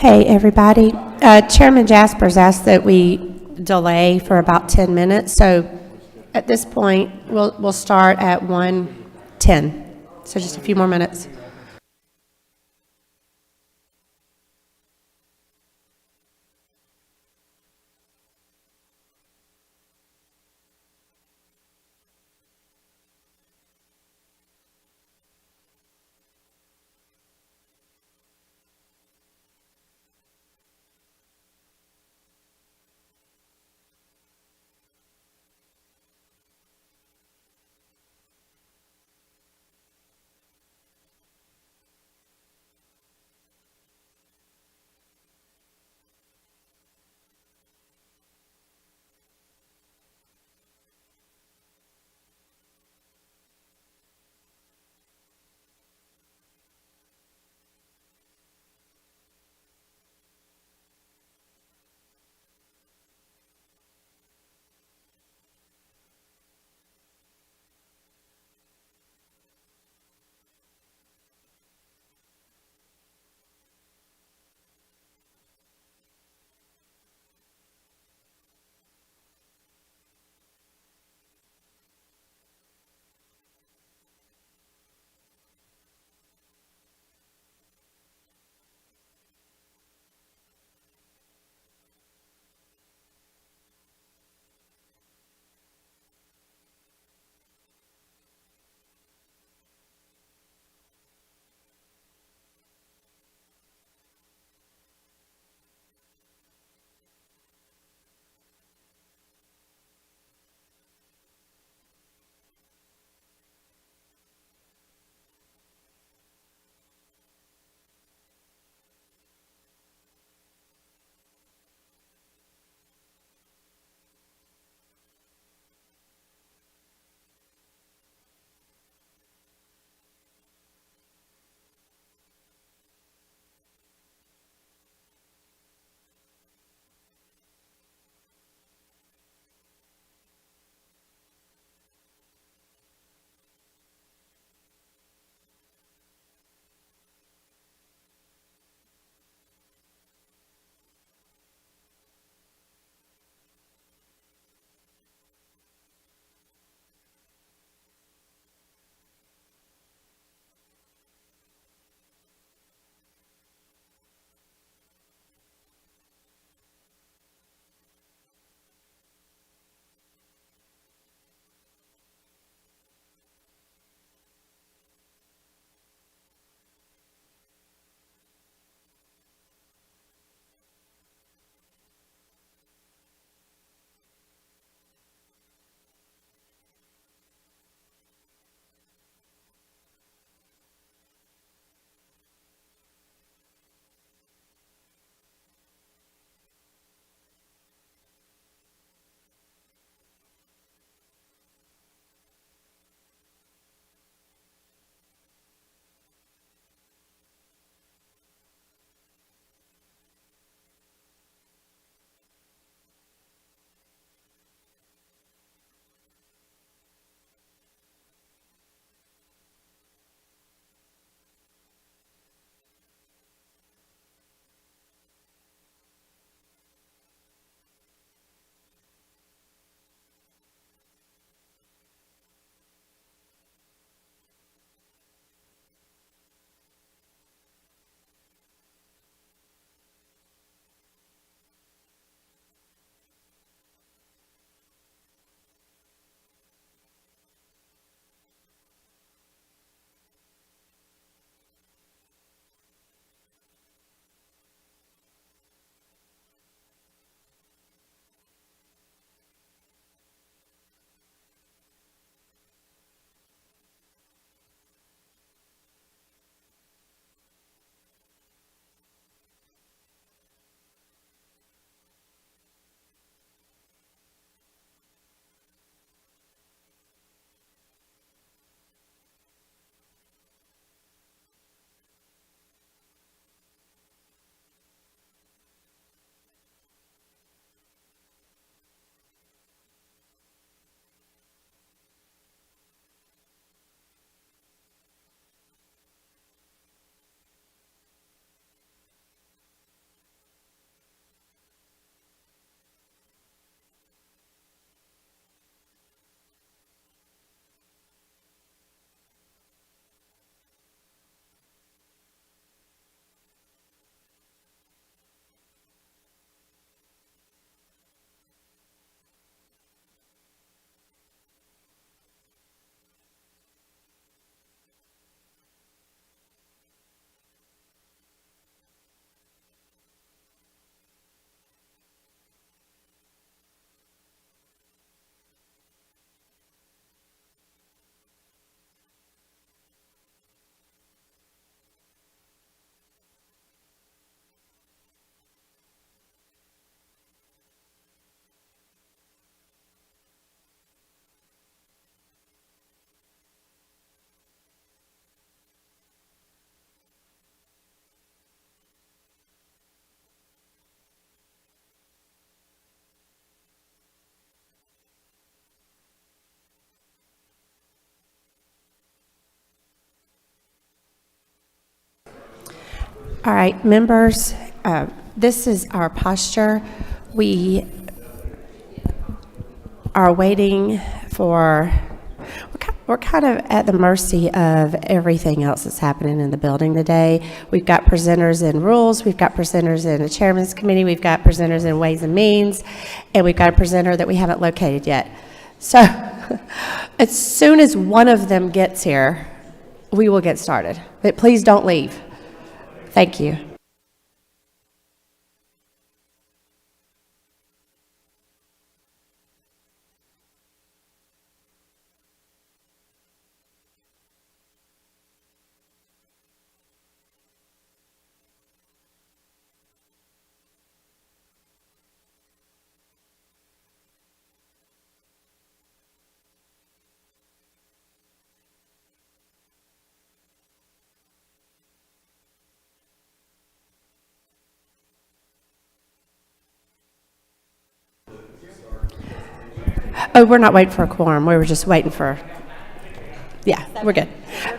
Hey, everybody. Chairman Jaspers asked that we delay for about 10 minutes, so at this point, we'll start at 1:10. So just a few more minutes. All right, members, this is our posture. We are waiting for, we're kind of at the mercy of everything else that's happening in the building today. We've got presenters in rules, we've got presenters in the chairman's committee, we've got presenters in ways and means, and we've got a presenter that we haven't located yet. So as soon as one of them gets here, we will get started. But please don't leave. Thank you. Oh, we're not waiting for a quorum. We were just waiting for, yeah, we're good.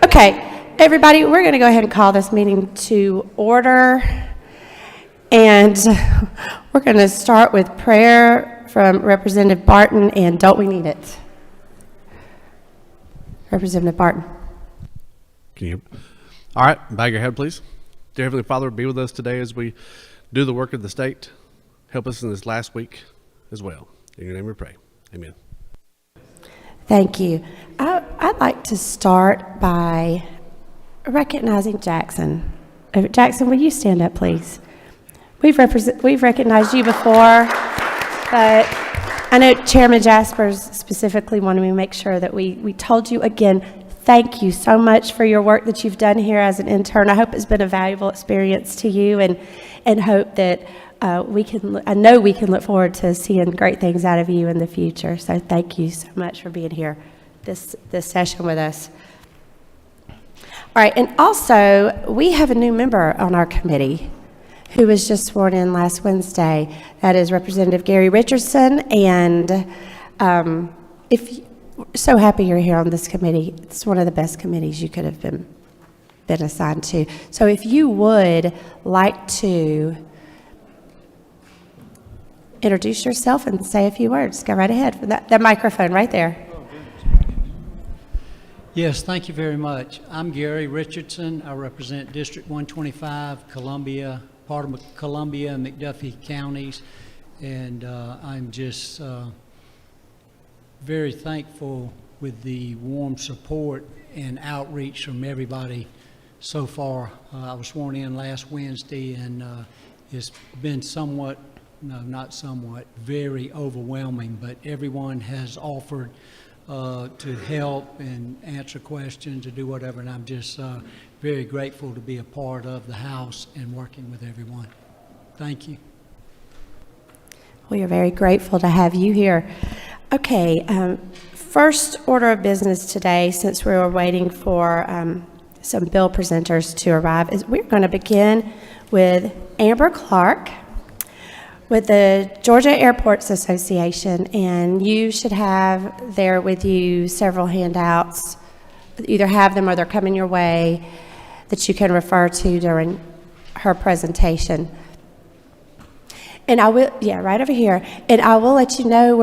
Okay, everybody, we're going to go ahead and call this meeting to order. And we're going to start with prayer from Representative Barton, and don't we need it? Representative Barton. Can you? All right, bow your head, please. Dear Heavenly Father, be with us today as we do the work of the state. Help us in this last week as well. In your name we pray. Amen. Thank you. I'd like to start by recognizing Jackson. Jackson, will you stand up, please? We've recognized you before, but I know Chairman Jaspers specifically wanted me to make sure that we told you again, thank you so much for your work that you've done here as an intern. I hope it's been a valuable experience to you, and hope that I know we can look forward to seeing great things out of you in the future. So thank you so much for being here this session with us. All right, and also we have a new member on our committee who was just sworn in last Wednesday. That is Representative Gary Richardson, and so happy you're here on this committee. It's one of the best committees you could have been assigned to. So if you would like to introduce yourself and say a few words, go right ahead. That microphone right there. Yes, thank you very much. I'm Gary Richardson. I represent District 125, Columbia, part of Columbia and McDuffie counties, and I'm just very thankful with the warm support and outreach from everybody so far. I was sworn in last Wednesday, and it's been very overwhelming, but everyone has offered to help and answer questions, to do whatever, and I'm just very grateful to be a part of the House and working with everyone. Thank you. We are very grateful to have you here. Okay, first order of business today, since we were waiting for some bill presenters to arrive, is we're going to begin with Amber Clark with the Georgia Airports Association, and you should have there with you several handouts. Either have them or they're coming your way that you can refer to during her presentation. And I will, yeah, right over here. And I will let you know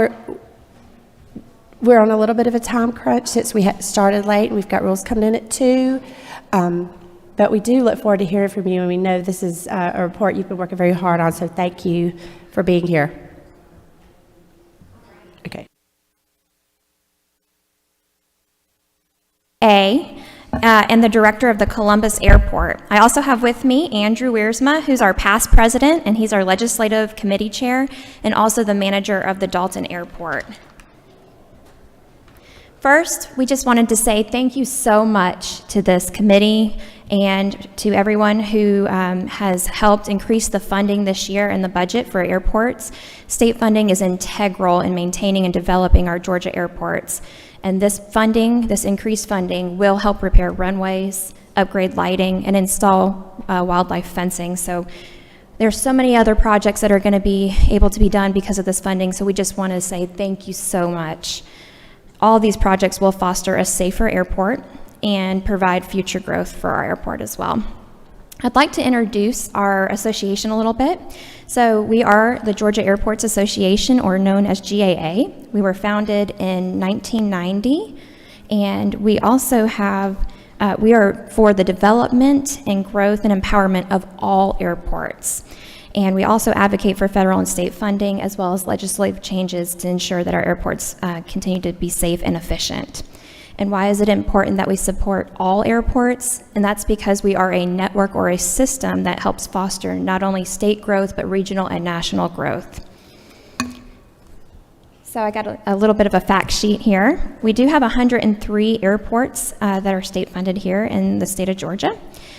we're on a little bit of a time crunch since we started late and we've got rules coming in at 2. But we do look forward to hearing from you, and we know this is a report you've been working very hard on, so thank you for being here. Okay. And the director of the Columbus Airport. I also have with me Andrew Wiersma, who's our past president, and he's our legislative committee chair, and also the manager of the Dalton Airport. First, we just wanted to say thank you so much to this committee and to everyone who has helped increase the funding this year in the budget for airports. State funding is integral in maintaining and developing our Georgia airports. And this funding, this increased funding, will help repair runways, upgrade lighting, and install wildlife fencing. So there's so many other projects that are going to be able to be done because of this funding. So we just want to say thank you so much. All these projects will foster a safer airport and provide future growth for our airport as well. I'd like to introduce our association a little bit. So we are the Georgia Airports Association, or known as GAA. We were founded in 1990, and we also have, we are for the development and growth and empowerment of all airports. And we also advocate for federal and state funding, as well as legislative changes to ensure that our airports continue to be safe and efficient. And why is it important that we support all airports? And that's because we are a network or a system that helps foster not only state growth, but regional and national growth. So I got a little bit of a fact sheet here. We do have 103 airports that are state funded here in the state of Georgia.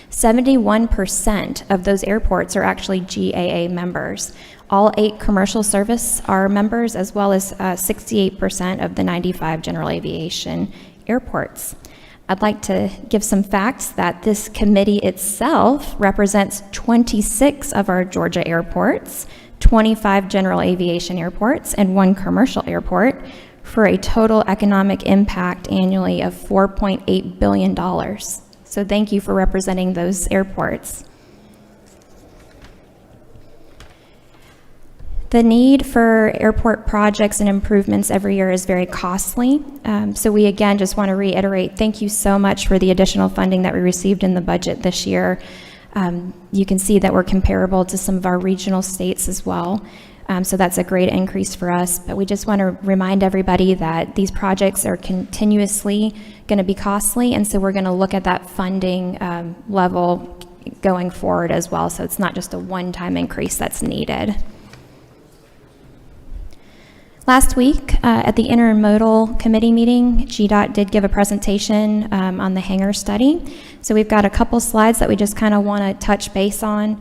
71% of those airports are actually GAA members. All 8 commercial service are members, as well as 68% of the 95 general aviation airports. I'd like to give some facts that this committee itself represents 26 of our Georgia airports, 25 general aviation airports, and 1 commercial airport, for a total economic impact annually of $4.8 billion. So thank you for representing those airports. The need for airport projects and improvements every year is very costly. So we again just want to reiterate, thank you so much for the additional funding that we received in the budget this year. You can see that we're comparable to some of our regional states as well. So that's a great increase for us. But we just want to remind everybody that these projects are continuously going to be costly. And so we're going to look at that funding level going forward as well. So it's not just a one-time increase that's needed. Last week at the Intermodal Committee meeting, GDOT did give a presentation on the hangar study. So we've got a couple slides that we just kind of want to touch base on.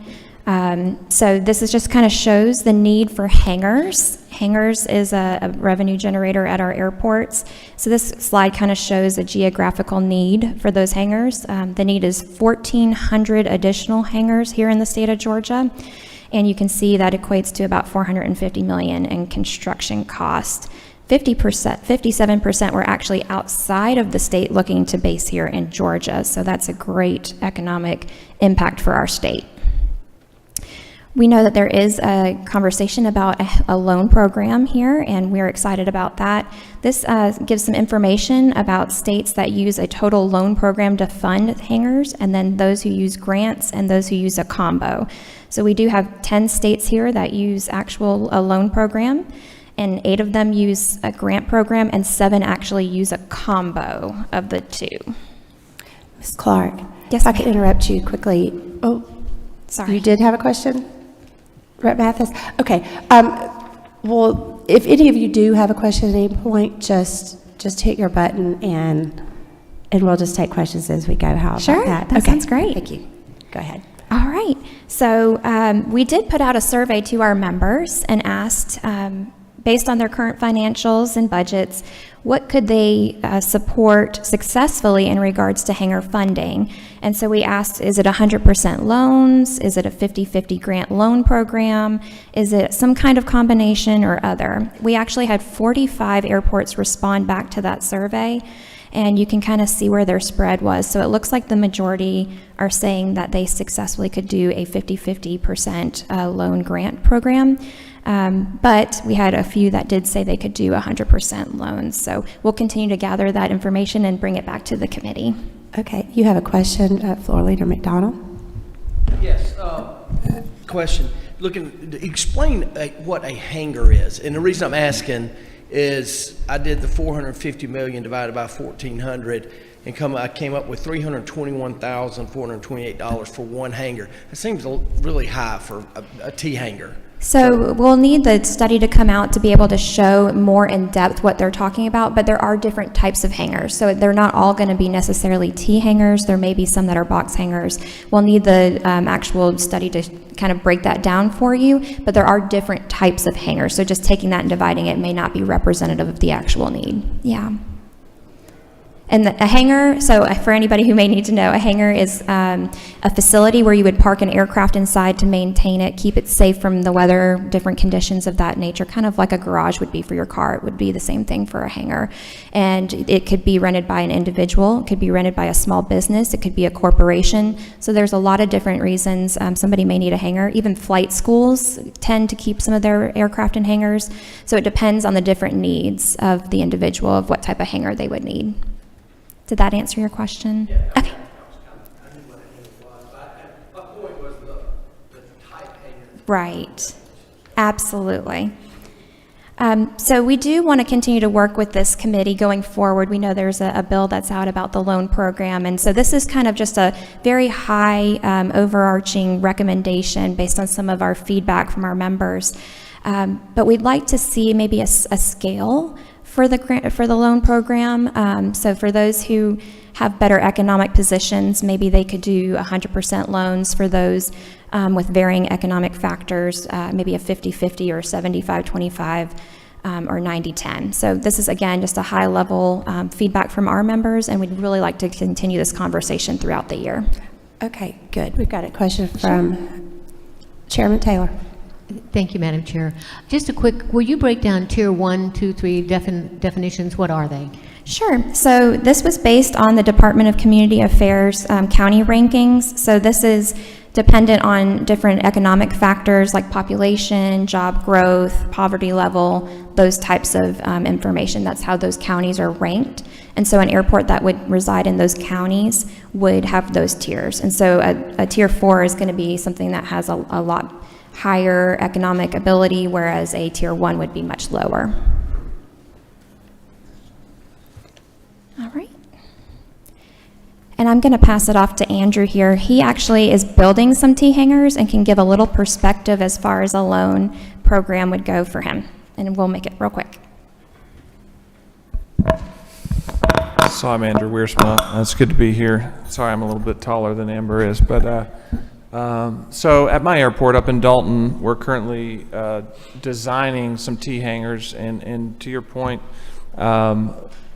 So this is just kind of shows the need for hangars. Hangars is a revenue generator at our airports. So this slide kind of shows a geographical need for those hangars. The need is 1,400 additional hangars here in the state of Georgia. And you can see that equates to about $450 million in construction cost. 57% were actually outside of the state looking to base here in Georgia. So that's a great economic impact for our state. We know that there is a conversation about a loan program here, and we're excited about that. This gives some information about states that use a total loan program to fund hangars, and then those who use grants and those who use a combo. So we do have 10 states here that use a loan program, and 8 of them use a grant program, and 7 actually use a combo of the 2. Ms. Clark? Yes, if I could interrupt you quickly. Oh, sorry. You did have a question? Rep. Mathis? Okay. Well, if any of you do have a question at any point, just hit your button and we'll just take questions as we go. How about Sure, that? that sounds great. Thank you. Go ahead. All right. So we did put out a survey to our members and asked, based on their current financials and budgets, what could they support successfully in regards to hangar funding? And so we asked, is it 100% loans? Is it a 50-50 grant loan program? Is it some kind of combination or other? We actually had 45 airports respond back to that survey, and you can kind of see where their spread was. So it looks like the majority are saying that they successfully could do a 50-50% loan grant program. But we had a few that did say they could do 100% loans. So we'll continue to gather that information and bring it back to the committee. Okay. You have a question, Floor Leader McDonald? Yes. Question. Explain what a hangar is. And the reason I'm asking is I did the $450 million divided by 1,400 and I came up with $321,428 for one hangar. It seems really high for a T hangar. So we'll need the study to come out to be able to show more in depth what they're talking about, but there are different types of hangars. So they're not all going to be necessarily T hangars. There may be some that are box hangars. We'll need the actual study to kind of break that down for you, but there are different types of hangars. So just taking that and dividing it may not be representative of the actual need. Yeah. And a hangar, so for anybody who may need to know, a hangar is a facility where you would park an aircraft inside to maintain it, keep it safe from the weather, different conditions of that nature, kind of like a garage would be for your car. It would be the same thing for a hangar. And it could be rented by an individual, it could be rented by a small business, it could be a corporation. So there's a lot of different reasons somebody may need a hangar. Even flight schools tend to keep some of their aircraft in hangars. So it depends on the different needs of the individual of what type of hangar they would need. Did that answer your question? Yeah. Okay. I knew what a hangar was, but my point was the type hangar. Right. Absolutely. So we do want to continue to work with this committee going forward. We know there's a bill that's out about the loan program, and so this is kind of just a very high overarching recommendation based on some of our feedback from our members. But we'd like to see maybe a scale for the loan program. So for those who have better economic positions, maybe they could do 100% loans. For those with varying economic factors, maybe a 50-50 or 75-25 or 90-10. So this is, again, just a high-level feedback from our members, and we'd really like to continue this conversation throughout the year. Okay, good. We've got a question from Chairman Taylor. Thank you, Madam Chair. Just a quick, will you break down Tier 1, 2, 3 definitions? What are they? Sure. So this was based on the Department of Community Affairs county rankings. So this is dependent on different economic factors like population, job growth, poverty level, those types of information. That's how those counties are ranked. And so an airport that would reside in those counties would have those tiers. And so a Tier 4 is going to be something that has a lot higher economic ability, whereas a Tier 1 would be much lower. All right. And I'm going to pass it off to Andrew here. He actually is building some T-hangars and can give a little perspective as far as a loan program would go for him. And we'll make it real quick. So I'm Andrew Wiersma. It's good to be here. Sorry I'm a little bit taller than Amber is, but so at my airport up in Dalton, we're currently designing some T-hangars, and to your point,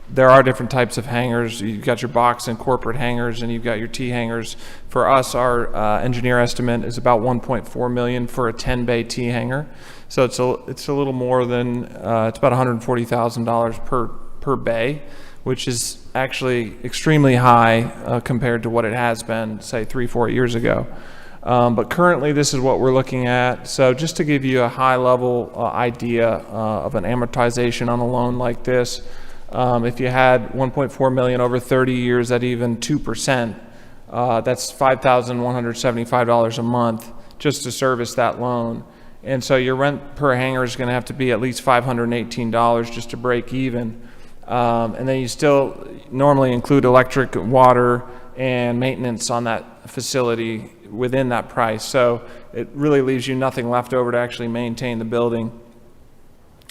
there are different types of hangars. You've got your box and corporate hangars, and you've got your T-hangars. For us, our engineer estimate is about $1.4 million for a 10-bay T-hanger. So it's a little more than it's about $140,000 per bay, which is actually extremely high compared to what it has been, say, 3-4 years ago. But currently, this is what we're looking at. So just to give you a high-level idea of an amortization on a loan like this, if you had $1.4 million over 30 years at even 2%, that's $5,175 a month just to service that loan. And so your rent per hangar is going to have to be at least $518 just to break even. And then you still normally include electric, water, and maintenance on that facility within that price. So it really leaves you nothing left over to actually maintain the building.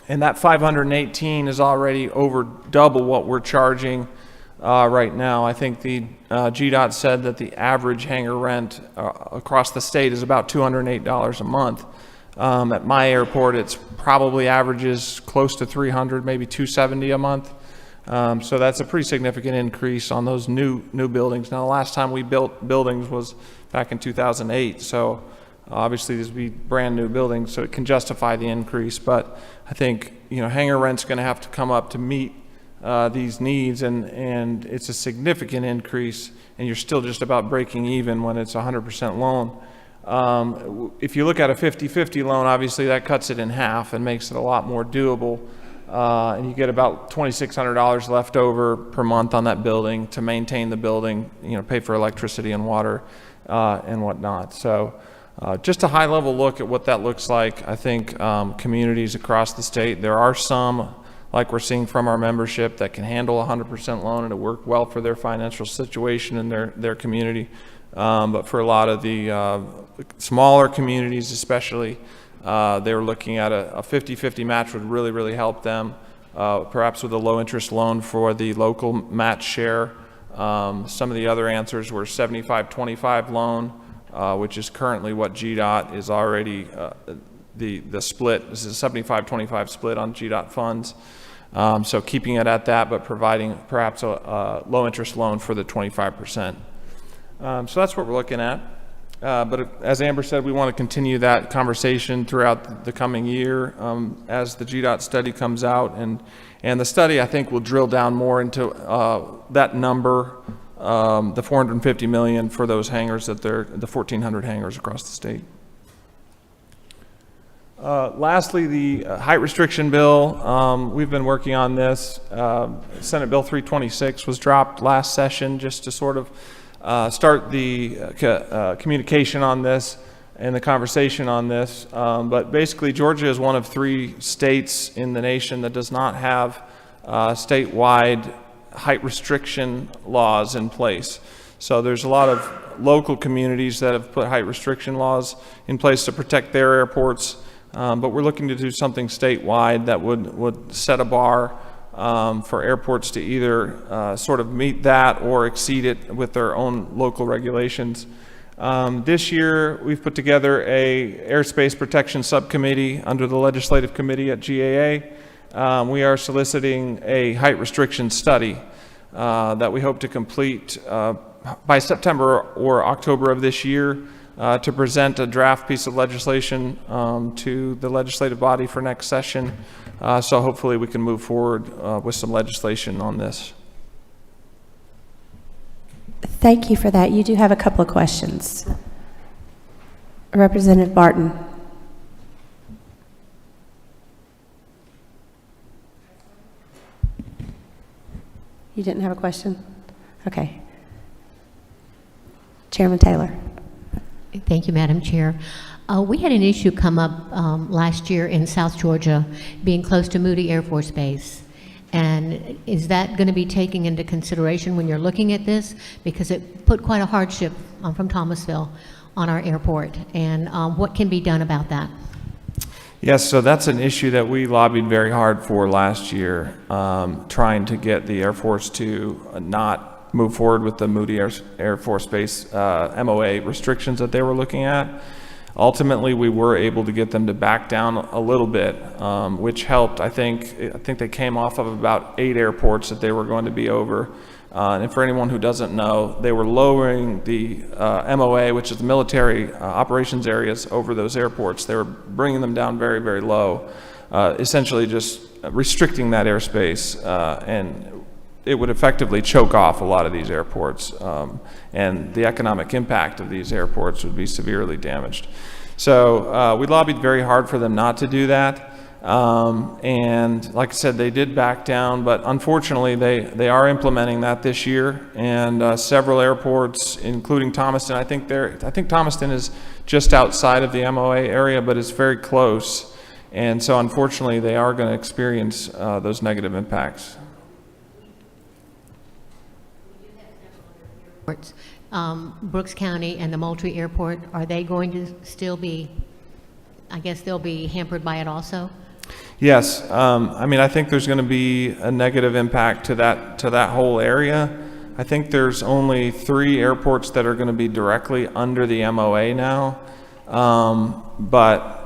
And that $518 is already over double what we're charging right now. I think the GDOT said that the average hangar rent across the state is about $208 a month. At my airport, it's probably averages close to $300, maybe $270 a month. So that's a pretty significant increase on those new buildings. Now, the last time we built buildings was back in 2008. So obviously these would be brand new buildings, so it can justify the increase. But I think, hangar rent's going to have to come up to meet these needs, and it's a significant increase, and you're still just about breaking even when it's 100% loan. If you look at a 50-50 loan, obviously that cuts it in half and makes it a lot more doable. And you get about $2,600 left over per month on that building to maintain the building, pay for electricity and water and whatnot. So just a high-level look at what that looks like. I think communities across the state, there are some, like we're seeing from our membership, that can handle a 100% loan and it work well for their financial situation and their community. But for a lot of the smaller communities especially, they were looking at a 50-50 match would really, really help them, perhaps with a low-interest loan for the local match share. Some of the other answers were 75-25 loan, which is currently what GDOT is already, the split. This is a 75-25 split on GDOT funds. So keeping it at that, but providing perhaps a low-interest loan for the 25%. So that's what we're looking at. But as Amber said, we want to continue that conversation throughout the coming year as the GDOT study comes out. And the study, I think, will drill down more into that number, the $450 million for those hangars, the 1,400 hangars across the state. Lastly, the height restriction bill. We've been working on this. Senate Bill 326 was dropped last session just to sort of start the communication on this and the conversation on this. But basically, Georgia is one of 3 states in the nation that does not have statewide height restriction laws in place. So there's a lot of local communities that have put height restriction laws in place to protect their airports. But we're looking to do something statewide that would set a bar for airports to either sort of meet that or exceed it with their own local regulations. This year, we've put together a airspace protection subcommittee under the legislative committee at GAA. We are soliciting a height restriction study that we hope to complete by September or October of this year to present a draft piece of legislation to the legislative body for next session. So hopefully we can move forward with some legislation on this. Thank you for that. You do have a couple of questions. Representative Barton. You didn't have a question? Okay. Chairman Taylor. Thank you, Madam Chair. We had an issue come up last year in South Georgia, being close to Moody Air Force Base. And is that going to be taken into consideration when you're looking at this? Because it put quite a hardship from Thomasville on our airport. And what can be done about that? Yes, so that's an issue that we lobbied very hard for last year, trying to get the Air Force to not move forward with the Moody Air Force Base MOA restrictions that they were looking at. Ultimately, we were able to get them to back down a little bit, which helped. I think they came off of about 8 airports that they were going to be over. And for anyone who doesn't know, they were lowering the MOA, which is the military operations areas, over those airports. They were bringing them down very, very low, essentially just restricting that airspace, and it would effectively choke off a lot of these airports, and the economic impact of these airports would be severely damaged. So we lobbied very hard for them not to do that. And like I said, they did back down, but unfortunately they are implementing that this year, and several airports, including Thomaston. I think Thomaston is just outside of the MOA area, but it's very close. And so unfortunately they are going to experience those negative impacts. Brooks County and the Moultrie Airport, are they going to still be, I guess they'll be hampered by it also? Yes, I mean, I think there's going to be a negative impact to that whole area. I think there's only 3 airports that are going to be directly under the MOA now, but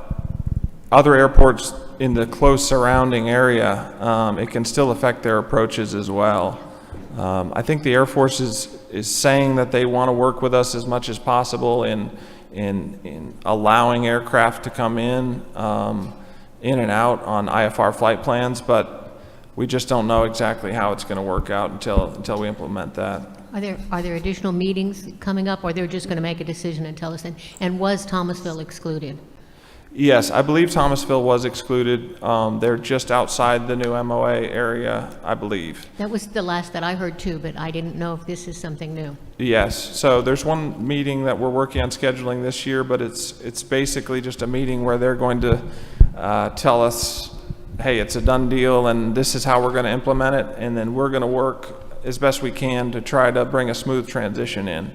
other airports in the close surrounding area, it can still affect their approaches as well. I think the Air Force is saying that they want to work with us as much as possible in allowing aircraft to come in and out on IFR flight plans, but we just don't know exactly how it's going to work out until we implement that. Are there additional meetings coming up, or they're just going to make a decision and tell us? And was Thomasville excluded? Yes, I believe Thomasville was excluded. They're just outside the new MOA area, I believe. That was the last that I heard too, but I didn't know if this is something new. Yes, so there's one meeting that we're working on scheduling this year, but it's basically just a meeting where they're going to tell us, hey, it's a done deal and this is how we're going to implement it, and then we're going to work as best we can to try to bring a smooth transition in.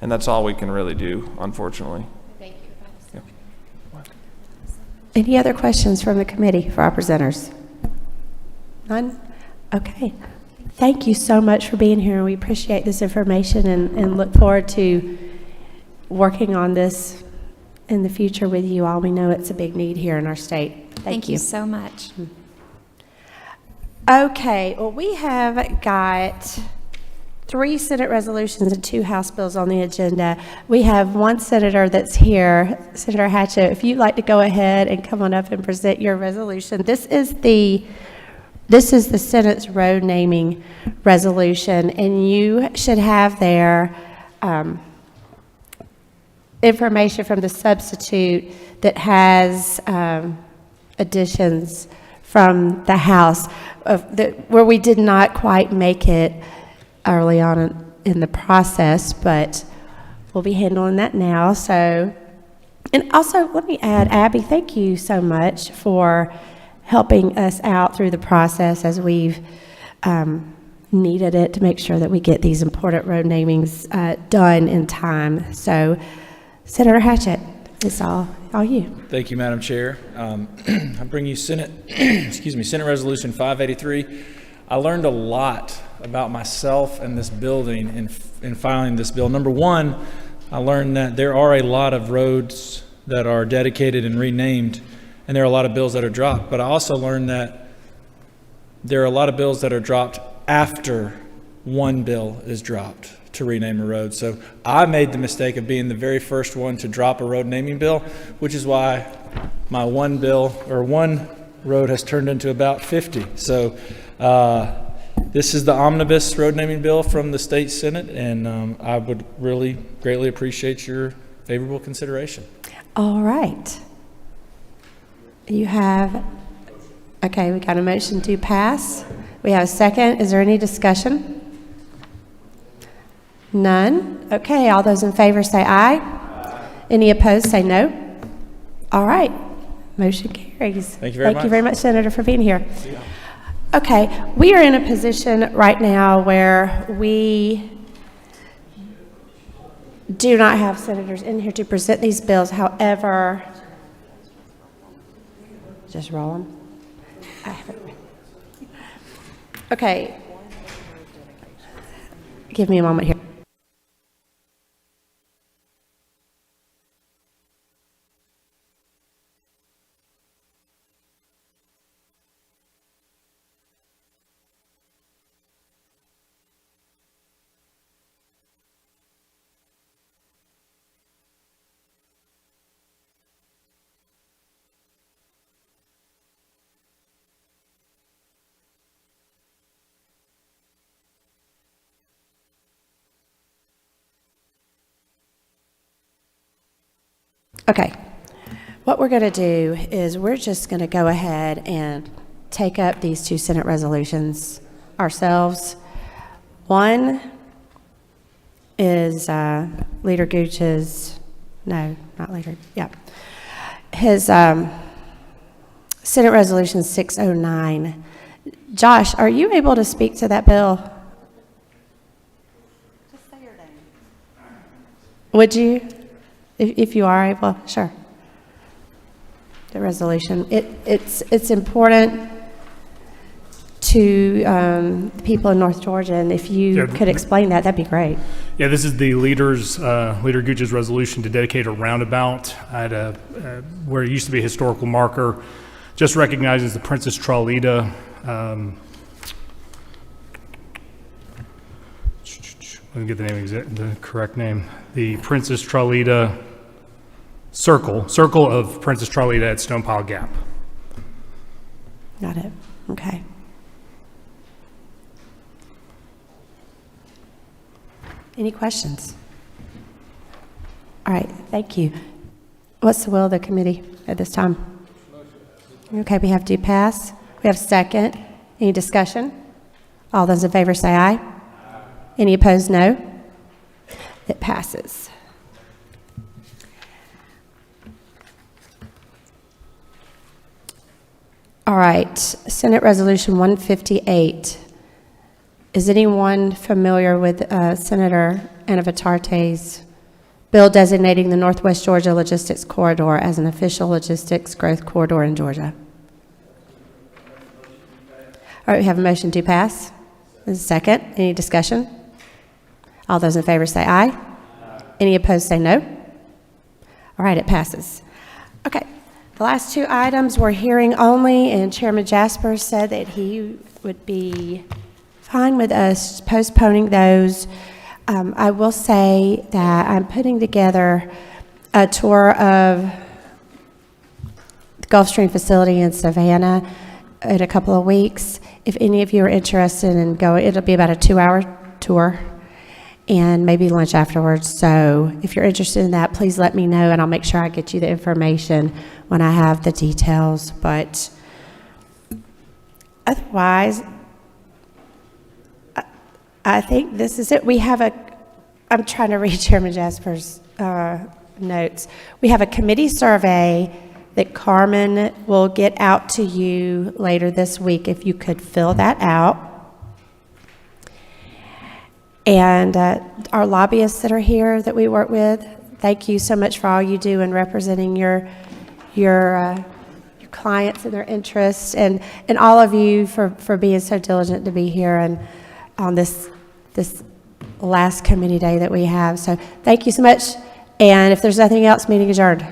And that's all we can really do, unfortunately. Thank you. Yeah. Any other questions from the committee for our presenters? None? Okay. Thank you so much for being here. We appreciate this information and look forward to working on this in the future with you all. We know it's a big need here in our state. Thank you so much. Okay, well, we have got 3 Senate resolutions and 2 House bills on the agenda. We have one senator that's here, Senator Hatchett. If you'd like to go ahead and come on up and present your resolution. This is the Senate's road naming resolution, and you should have there information from the substitute that has additions from the House where we did not quite make it early on in the process, but we'll be handling that now. So, and also let me add, Abby, thank you so much for helping us out through the process as we've needed it to make sure that we get these important road namings done in time. So, Senator Hatchett, it's all you. Thank you, Madam Chair. I bring you Senate, Senate Resolution 583. I learned a lot about myself and this building in filing this bill. Number one, I learned that there are a lot of roads that are dedicated and renamed, and there are a lot of bills that are dropped. But I also learned that there are a lot of bills that are dropped after one bill is dropped to rename a road. So I made the mistake of being the very first one to drop a road naming bill, which is why my one road has turned into about 50. So this is the omnibus road naming bill from the state Senate, and I would really greatly appreciate your favorable consideration. All right. You have, okay, we got a motion to pass. We have a second. Is there any discussion? None? Okay, all those in favor say aye. Any opposed say no. All right, motion carries. Thank you very much. Thank you very much, Senator, for being here. Okay, we are in a position right now where we do not have senators in here to present these bills. However, just roll them. Okay. Give me a moment here. Okay, what we're going to do is we're just going to go ahead and take up these 2 Senate resolutions ourselves. One is Leader Gooch's, no, not Leader, yeah, his Senate Resolution 609. Josh, are you able to speak to that bill? Just say your name. Would you? If you are able, sure. The resolution. It's important to people in North Georgia, and if you could explain that, that'd be great. Yeah, this is the Leader Gooch's resolution to dedicate a roundabout at where it used to be a historical marker, just recognizes the Princess Traulita. Let me get the name the correct name. The Princess Traulita circle of Princess Traulita at Stonepile Gap. Got it. Okay. Any questions? All right, thank you. What's the will of the committee at this time? Okay, we have to pass. We have second. Any discussion? All those in favor say aye. Any opposed, no. It passes. All right, Senate Resolution 158. Is anyone familiar with Senator Anavitate's bill designating the Northwest Georgia Logistics Corridor as an official logistics growth corridor in Georgia? All right, we have a motion to pass. There's a second. Any discussion? All those in favor say aye. Any opposed say no. All right, it passes. Okay, the last 2 items were hearing only, and Chairman Jasper said that he would be fine with us postponing those. I will say that I'm putting together a tour of the Gulfstream facility in Savannah in a couple of weeks. If any of you are interested in going, it'll be about a 2-hour tour and maybe lunch afterwards. So if you're interested in that, please let me know, and I'll make sure I get you the information when I have the details. But otherwise, I think this is it. We have I'm trying to read Chairman Jasper's notes. We have a committee survey that Carmen will get out to you later this week, if you could fill that out. And our lobbyists that are here that we work with, thank you so much for all you do in representing your clients and their interests, and all of you for being so diligent to be here and on this last committee day that we have. So thank you so much. And if there's nothing else, meeting adjourned.